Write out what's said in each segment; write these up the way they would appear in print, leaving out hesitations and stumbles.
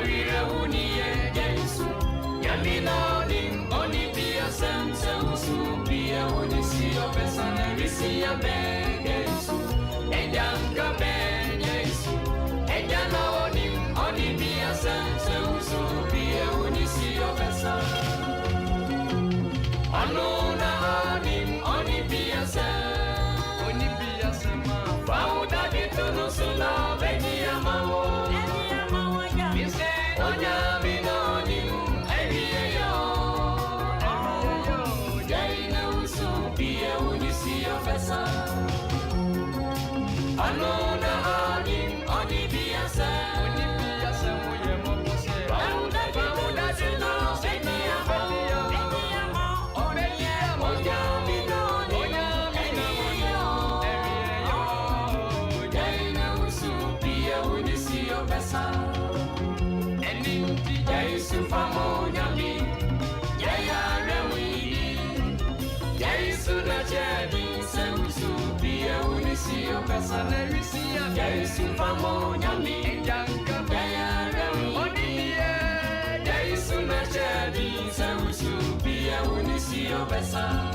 Oyire uniye Yesu. Yamina nim oni bia sense usu bia unisi obesana risi ya be Yesu. Ejanka be Yesu. Ejana onim oni bia sense usu bia unisi obesana. Anuna onim oni bia sense. Oni bia sema. Fauda ditunu sula beni amawo. Onya minoni eviyo jaina usubia unisi ofesa anona oni biasa moye mopose bauda tino seni abayo onya minoni eviyo jaina usubia unisi ofesa Yesu famo nyami Yaya rewidi Yesu na chedi Semsu pia unisi opesa na risia Yesu famo nyami Yaya rewidi Yesu na chedi Semsu pia unisi opesa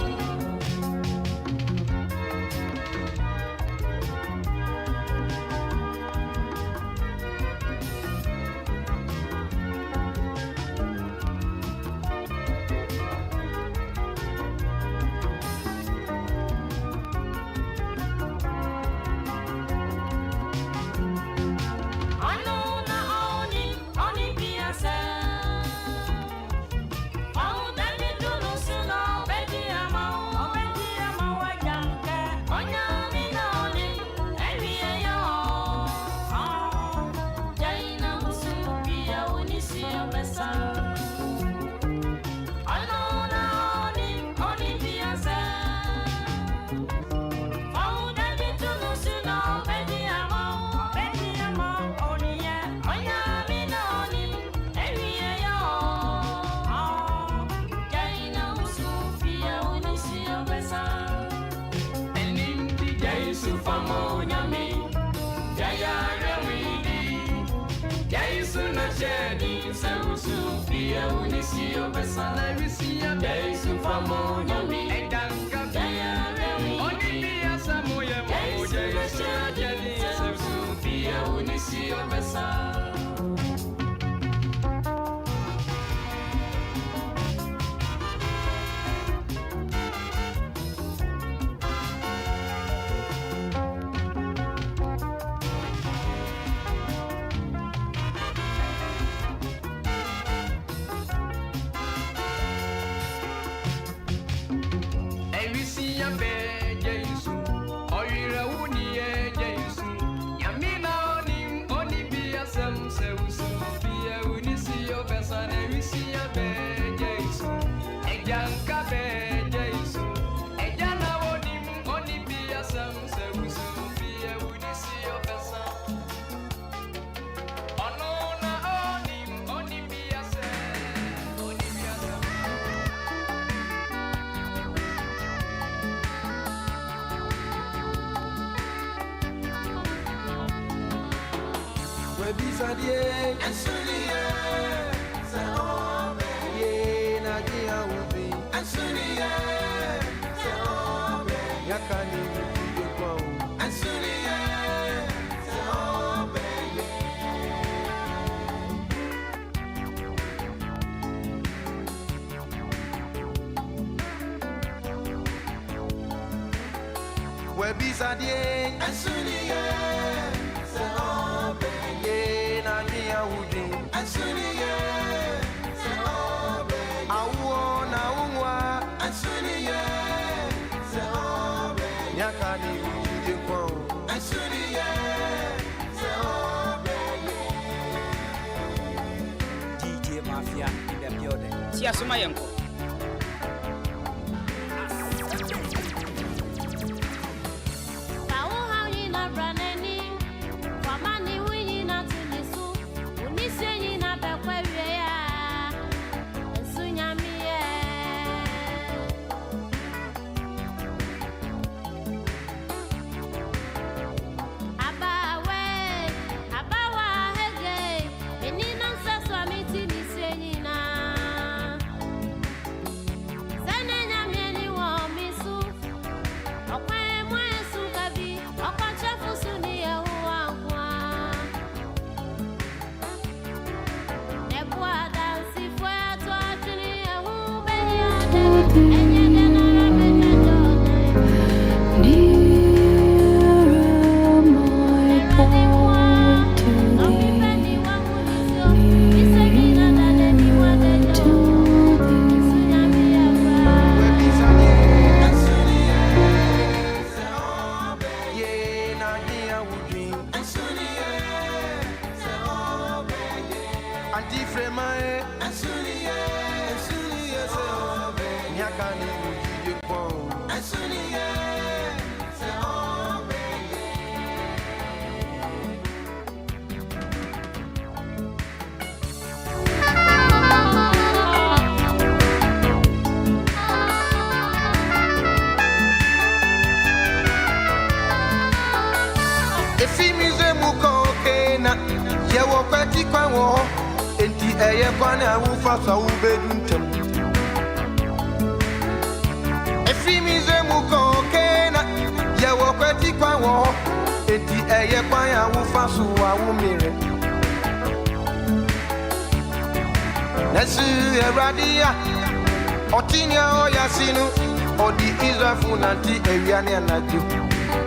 Yesu famo nyami edanka bia oni bia samoye mo Yesu ajeni Yesu bia unisi obesa Sadie Ansulie Saome Ye Nadia Ubi Ansulie Saome Yakani Ubi Kwao Ansulie Saome Webi Sadie Ansulie Saome Ye Nadia Ubi Ansulie Saome Awo na unwa Ansulie Saome Yakani Ubi Kwao Ansulie Saome DJ Mafia in the building. See Asuma Yanko. Abawa hege, enina Efimize mukokena yewo kwati kwanwo enti eye kwana ufa so ubeduntem Efimize mukokena yewo kwati kwanwo enti eye kwana ufa so awumire Nesu eradia otinia oyasinu odi Israel nanti ewiane anaju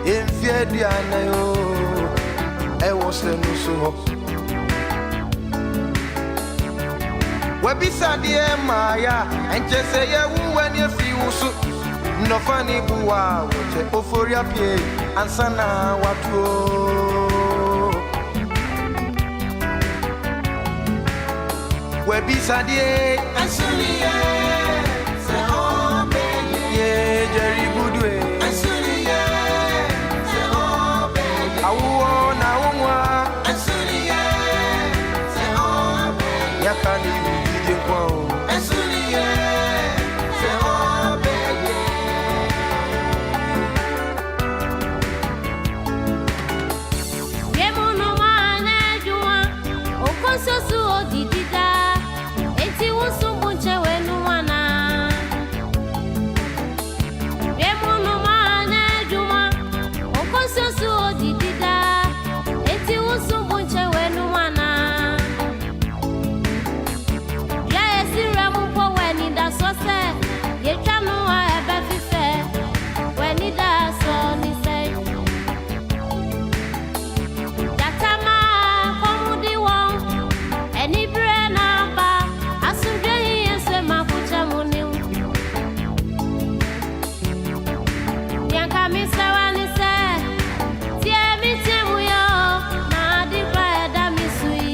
Enfie diana yo ewo senu so Webisa die maya enche se ye wu ani afi wusu no fani buwa woche oforia pie ansana watu Webisa die ansuniye se ombe ye jeri budwe ansuniye se ombe awu na umwa ansuniye se ombe yakani bidje kwa ansuniye se ombe ye mono mana juwa okonsosu odidida eti wusubunche wenu wana ye mono mana juwa okonsosu odidida eti wusubunche wenu wana ya esira mupo weni da sose ye twanu a ebe fife weni da so ni se Yatama komudi won eni bre na ba asudwe yense makucha muni Yanka mi sewa ni se tie mi temu yo na di ba eda mi sui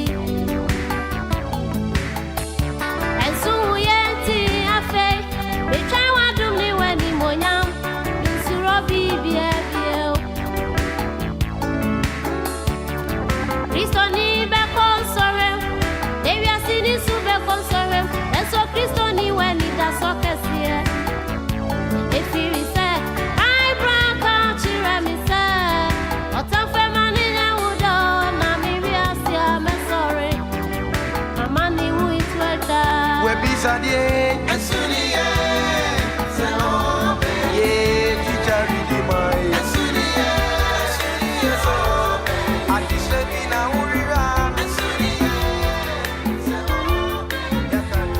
Ensu yenti afe bitwa wadum ni weni monyam nsuro bibie bio Kristo ni be konsore Ewi asini su be konsore Eso Kristo ni weni da sokesie Efiri se I braka chire mi se Otanfe mani ne udo Na mi riasia me sorry Amani wu itweda Webisa die ansuniye se ombe ye tichari di mai ansuniye se ombe atise bina urira ansuniye se ombe yakani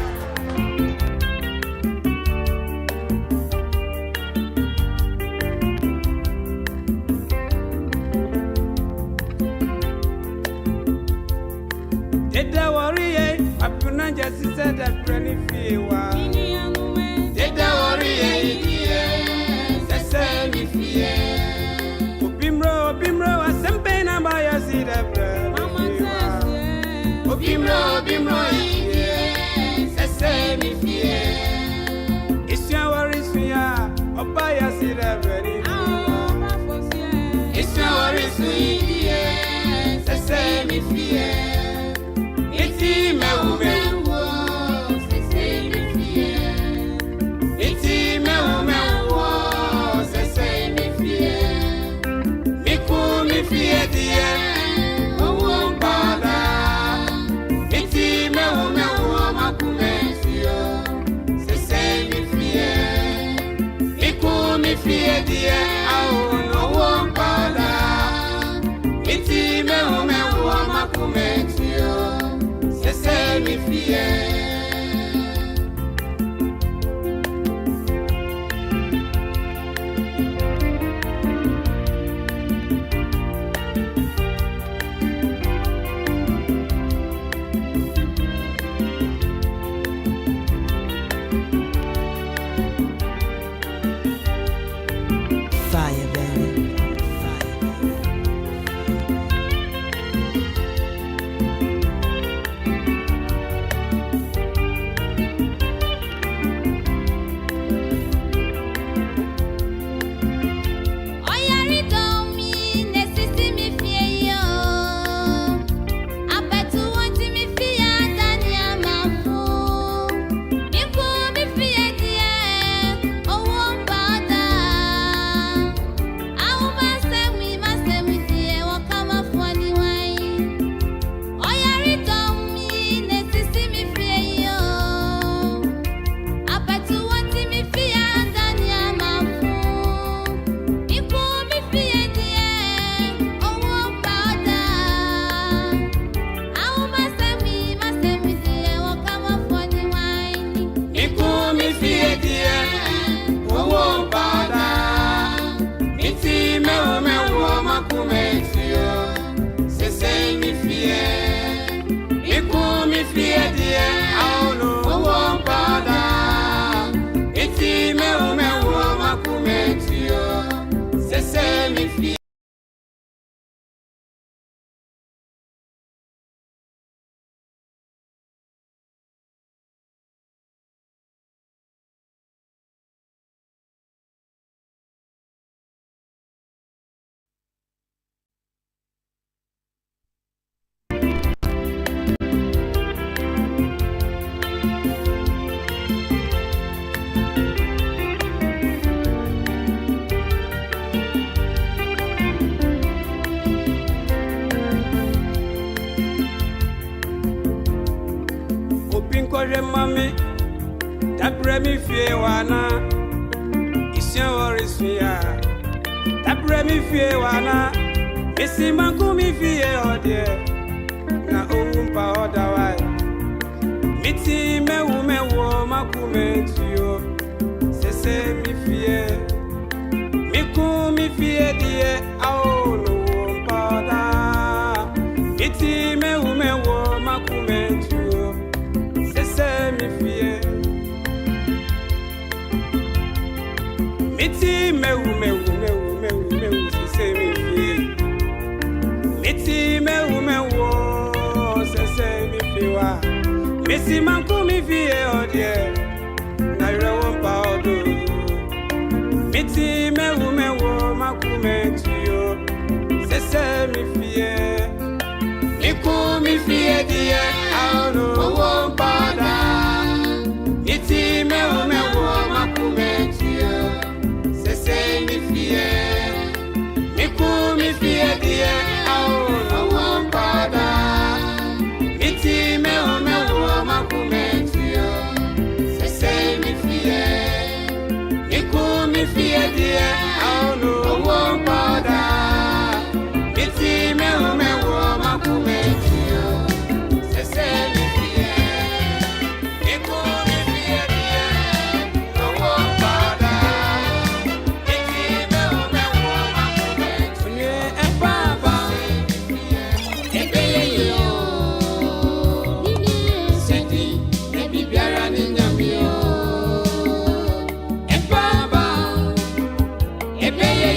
Deda worry, apuna just said that pretty fewa. Deda worry, say me fear. Bimro, a sempe na buy see the bread. Bimro, say me fear. It's your worries, fear, or buy see the bread. It's your worries, fear, say me fear. Iti me wo se se mi fie Iti me wo se se mi fie Mi fie die Owo mbada Iti me wo makume fio Se se mi fie Mi fie die Owo mbada Iti me wo makume fio Se mi fie Fire, baby. Fire. mi fie wana isya orisua tabre mi fie wana esi manku mi fie ode na owumpa odawai miti mewu makumetio sese mi fie miku mi fie die ao no wumpa miti mewu makumetio sese mi fie miti mewu sese mi fie miti mewu sese mi fie wa misi manku mi fie odie na rewompa odo miti mewu makumetio sese mi fie miku mi fie die aono wompa da miti mewu makumetio sese mi fie miku mi fie die aono wompa da miti mewu makumetio sese mi fie miku mi fie die aono wompa da miti mewu makumetio sese mi fie miku mi fie die wompa da miti mewu makumetio ebaba ebeye yo sedi ebi biara ni nyamio ebaba ebeye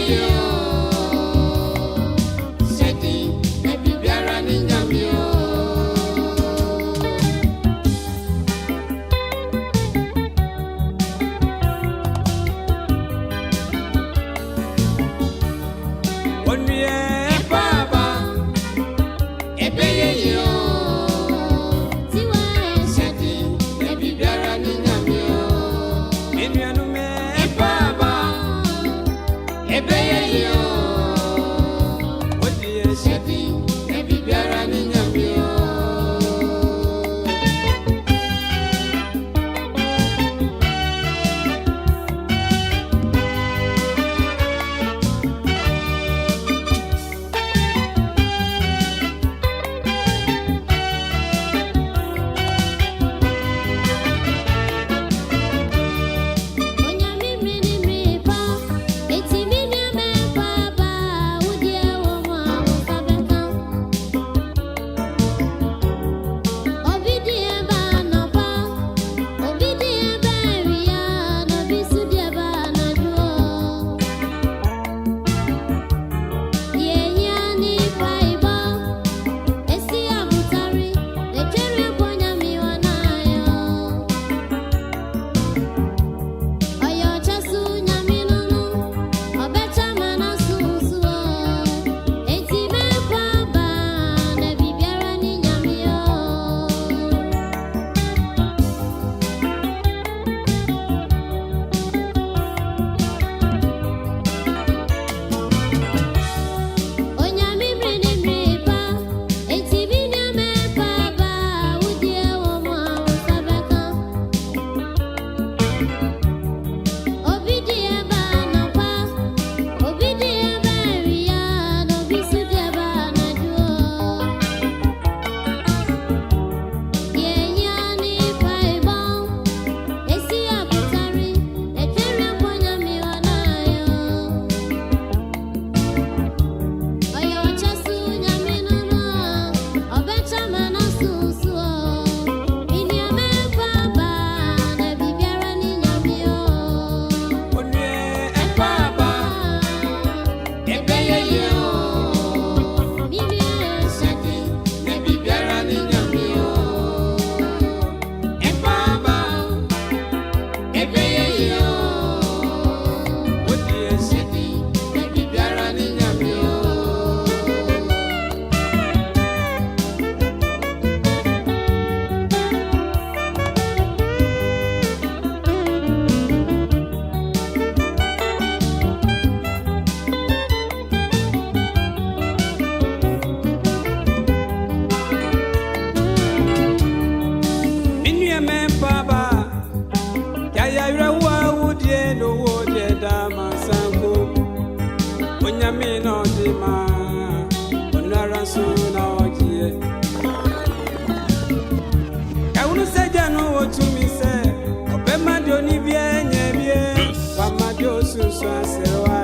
onyame no de ma onara so na ogie ewunu seja no otumi se obema de oni bia nya bia wa ma de osusu asewa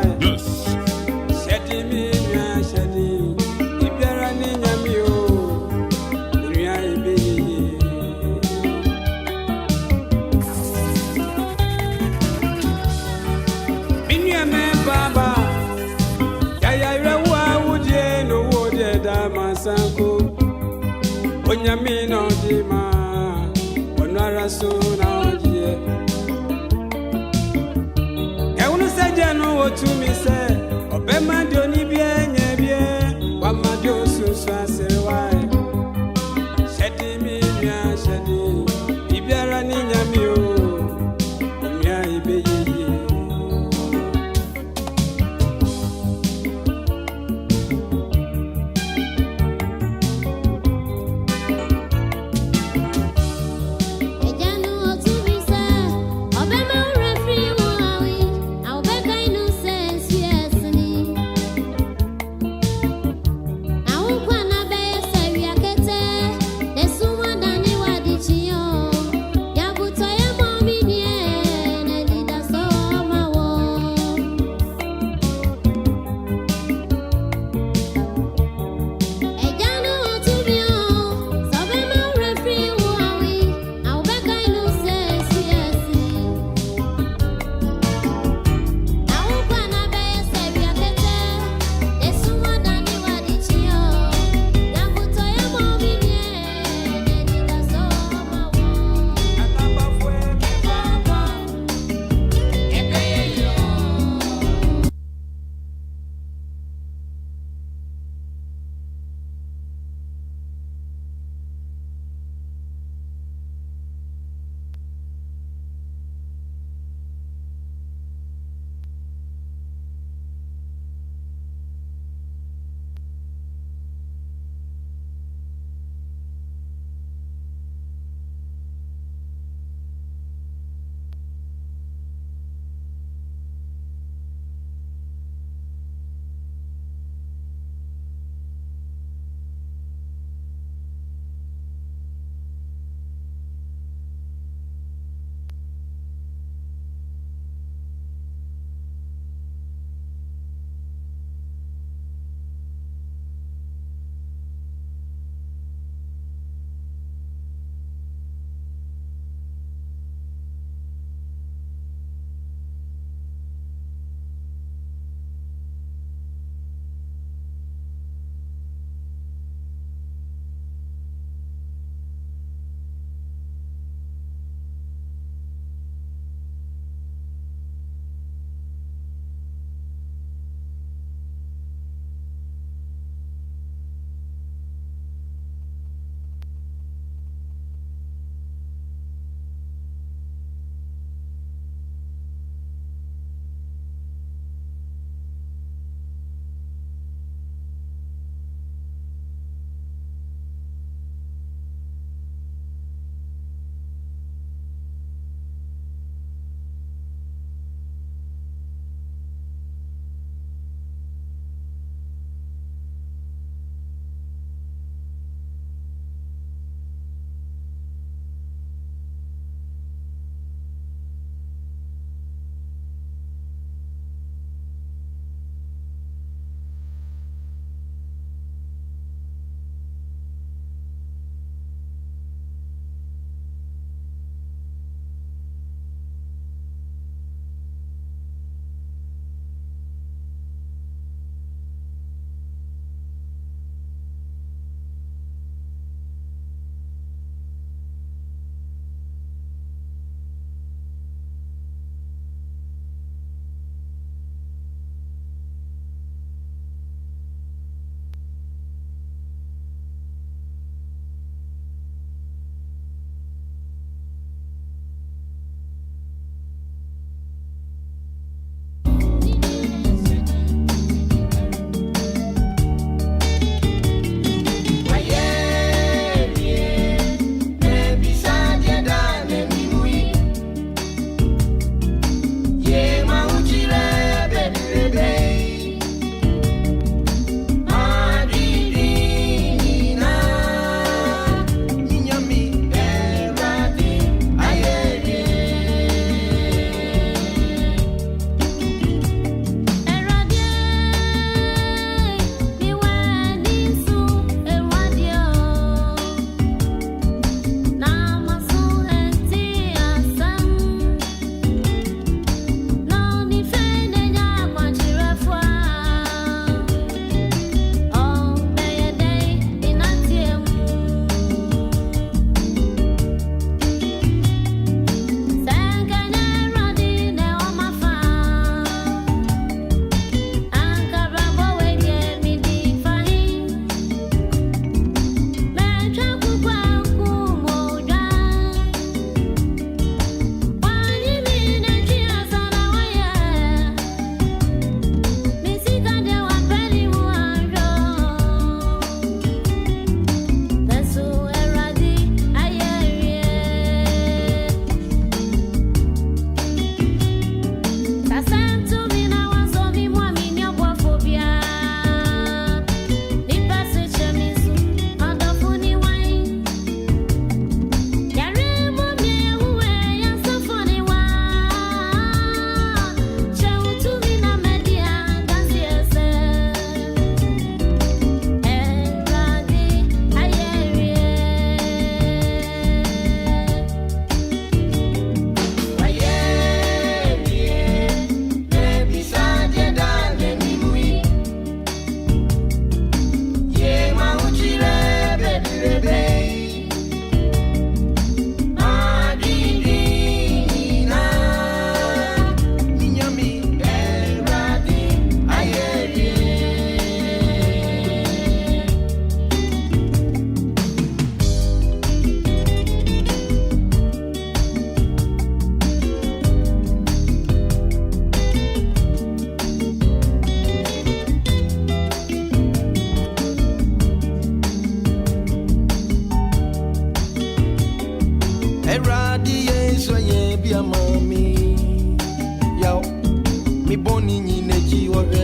shedi mi nya shedi ibiara ni nyame o onua ibeye minua me baba Sanko onyame no di ma onara so na ogie ewunu seja no otumi se obema de oni bia nya bia wa ma de osusu asewa shedi mi nya shedi ibiara ni nyame o nya ibeye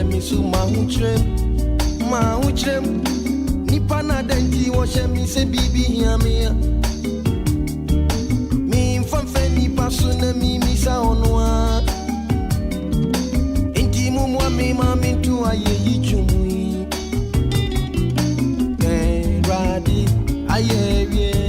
me so ma uchrem nipa na denti wo she me se bibi hia me mi mfamfe nipa so na mi misa onwa enti mumwa me ma mi tu aye yichumui radi aye bien.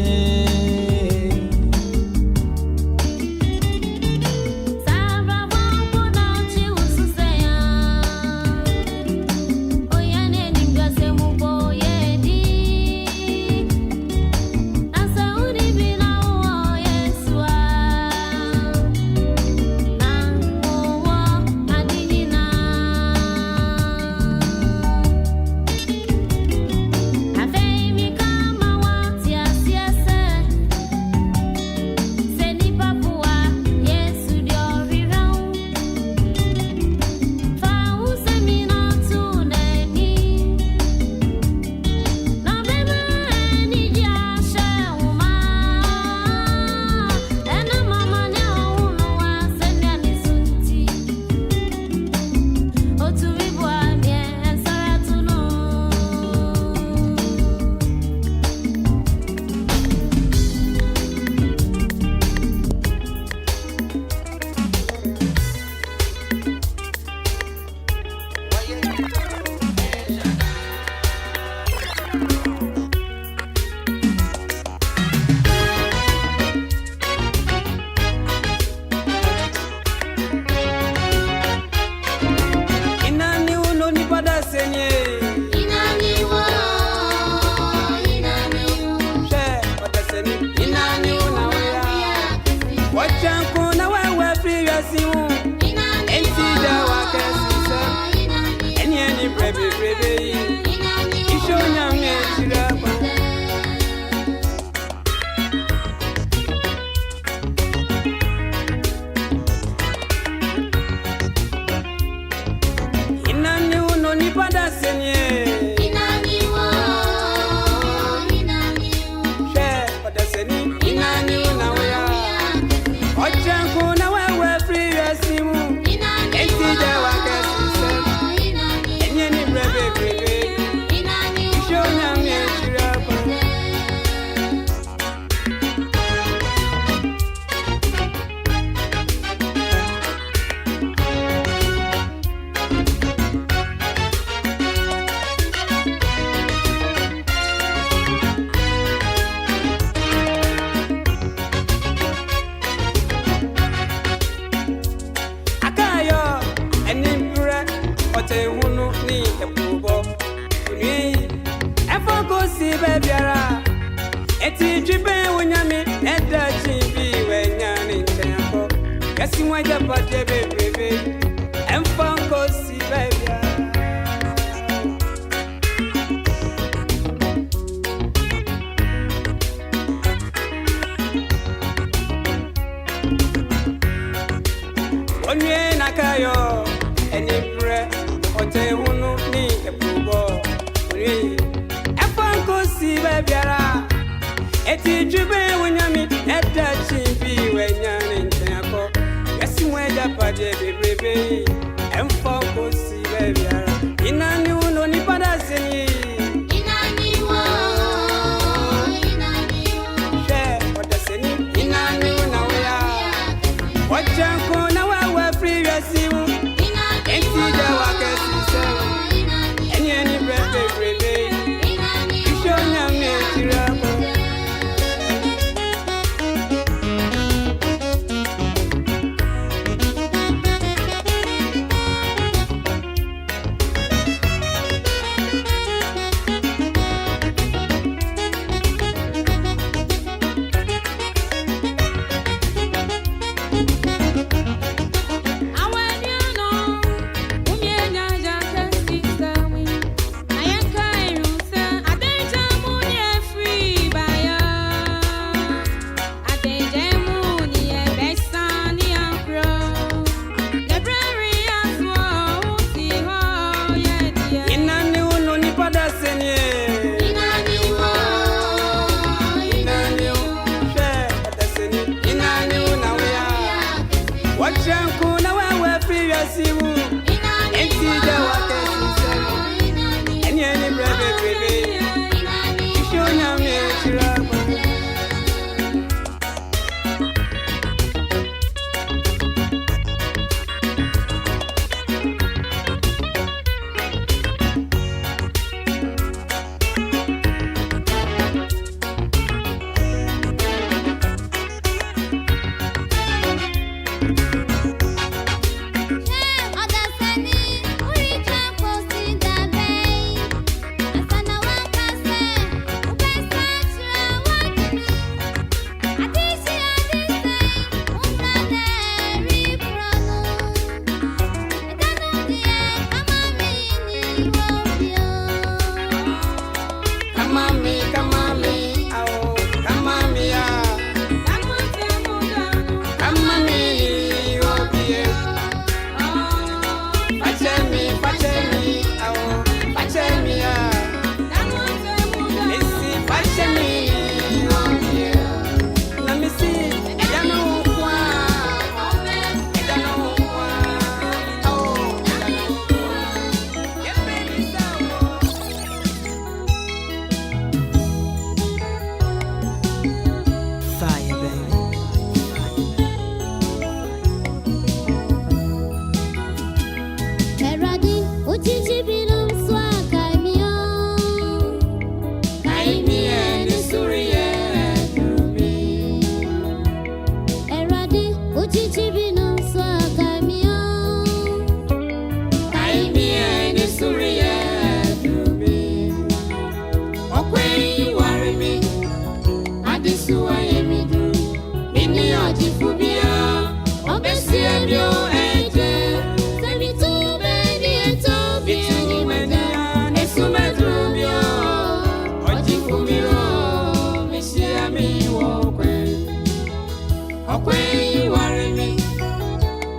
Okwe ware me.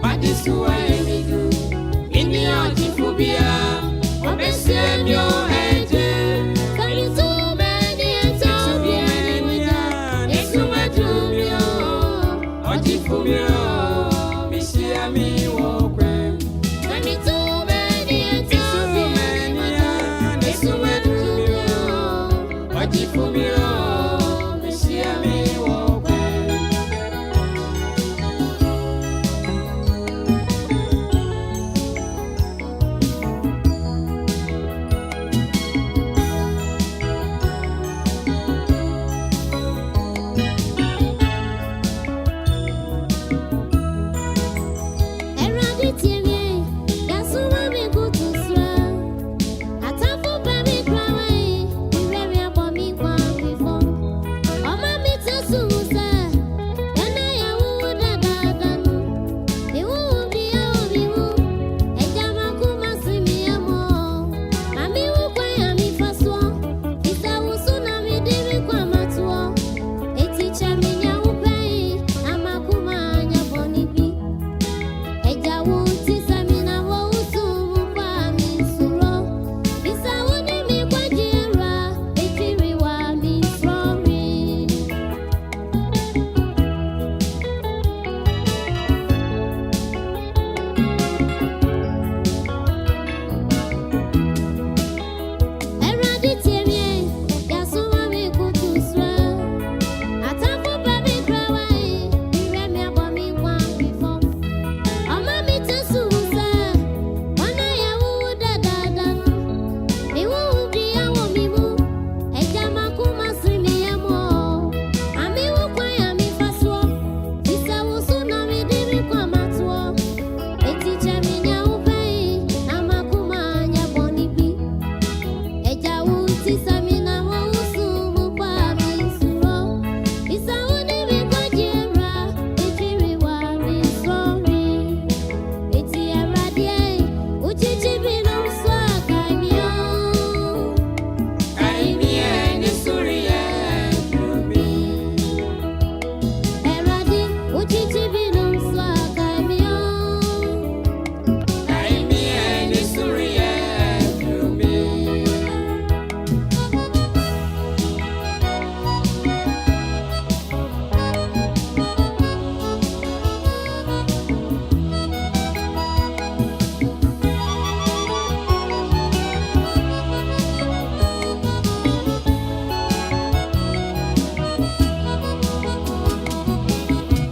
Badisu wa emidu. Mini otifubia. Obese mio eje. Karitu meni etobia. Esuma tumio. Otifubia. Misia mi wokwe. Karitu meni etobia. Esuma tumio. Otifubia. Misia mi wokwe.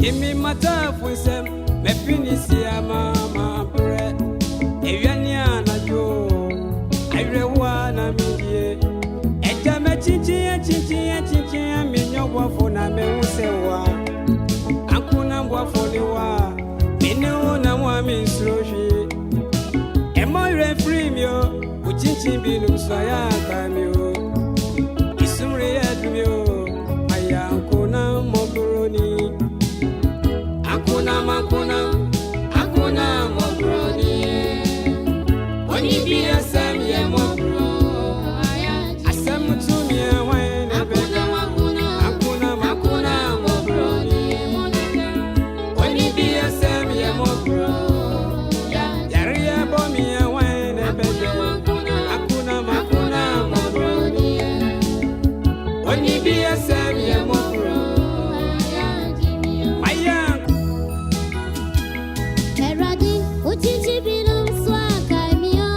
Imi matafu sem me finisi mama bre ewiani anajo ayrewa na midie eja me chichi me nyobwafo na me usewa akuna mbwafo liwa mene na mwa misroshi emoire freemio uchichi binu soya kamio isumre yadmio ayankuna mobroni Akuna mobroni. Oni bi asem ye mobro. Asem tu mi wene beka. Akuna mobroni. Oni bi asem ye mobro. Yari ye bo mi wene beka. Akuna mobroni. Oni bi asem ye mobro. Eradi, uchichi binum swaka mio.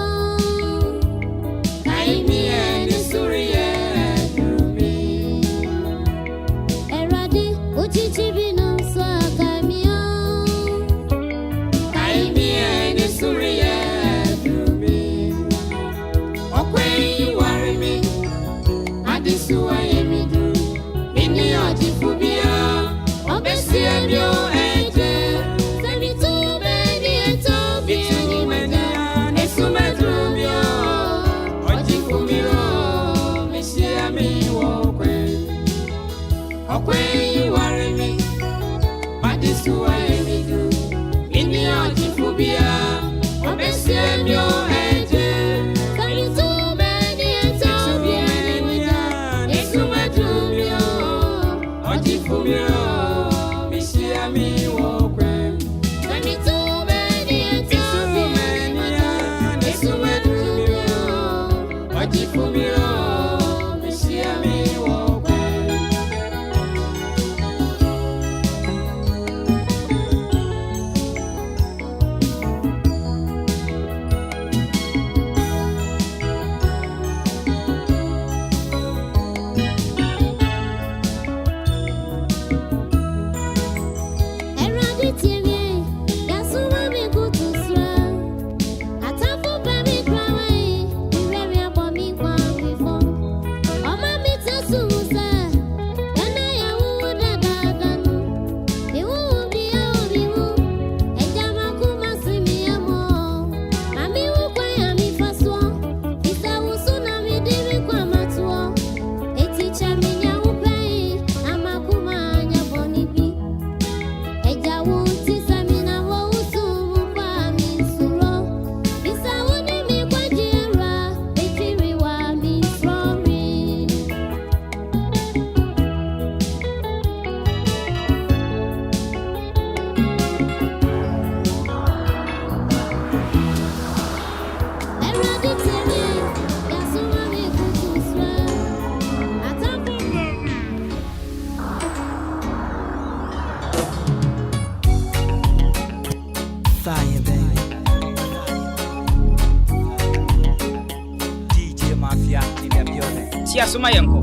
Tia Suma Yanko.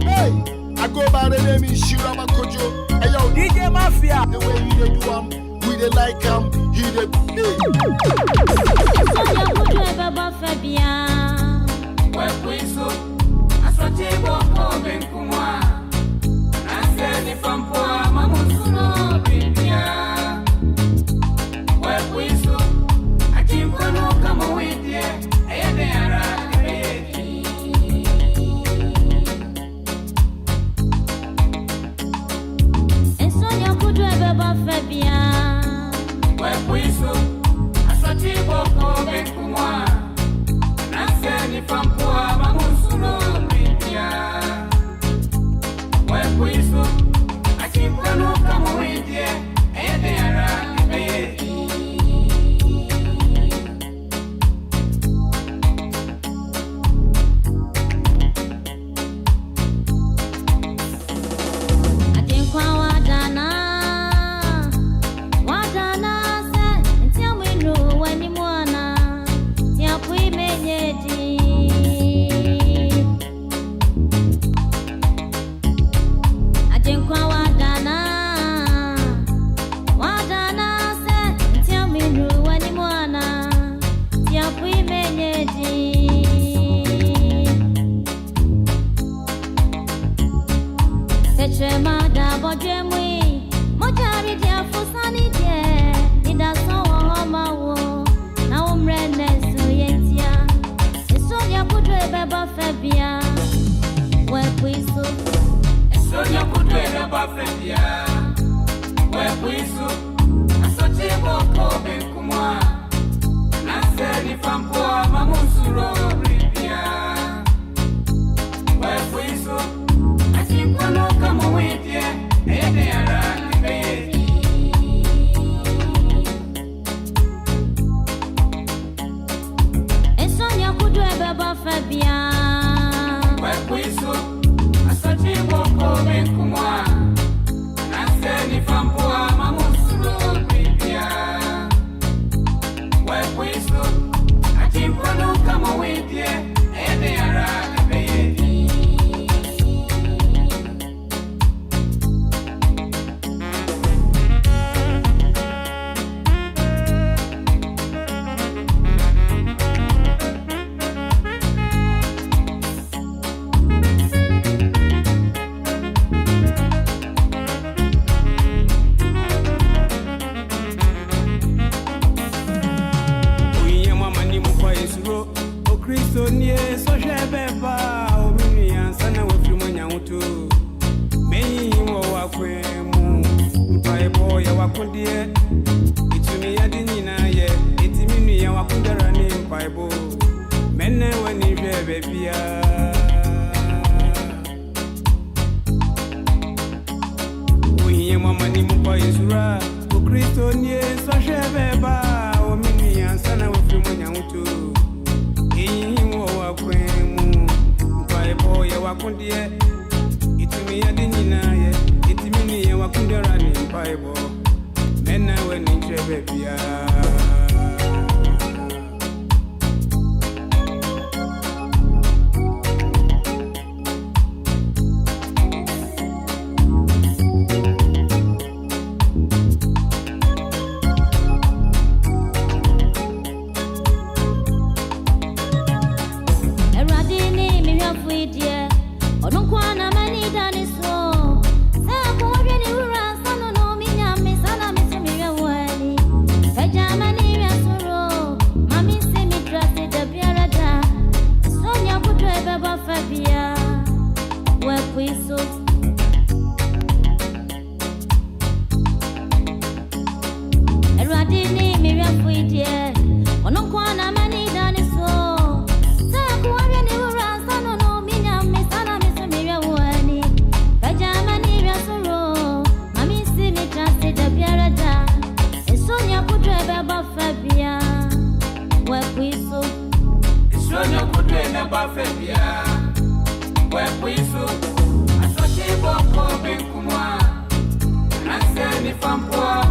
Hey, I go by the name is Shirama Kojo. Hey yo, DJ Mafia. The way we do we dey like he dey. So you put your baba Fabia. Where we so, aswatibo ko benkumwa. Aseni fampoa mamusuno bibia. Where we so, akimkono kama wedie, ayade ara ebeki. And so you put your baba Fabia. Where we so, aswatibo ko benkumwa. Aseni fampoa mamusuno bibia. Where we so, akimkono kama wedie, ayade ara ebeki. Fampoa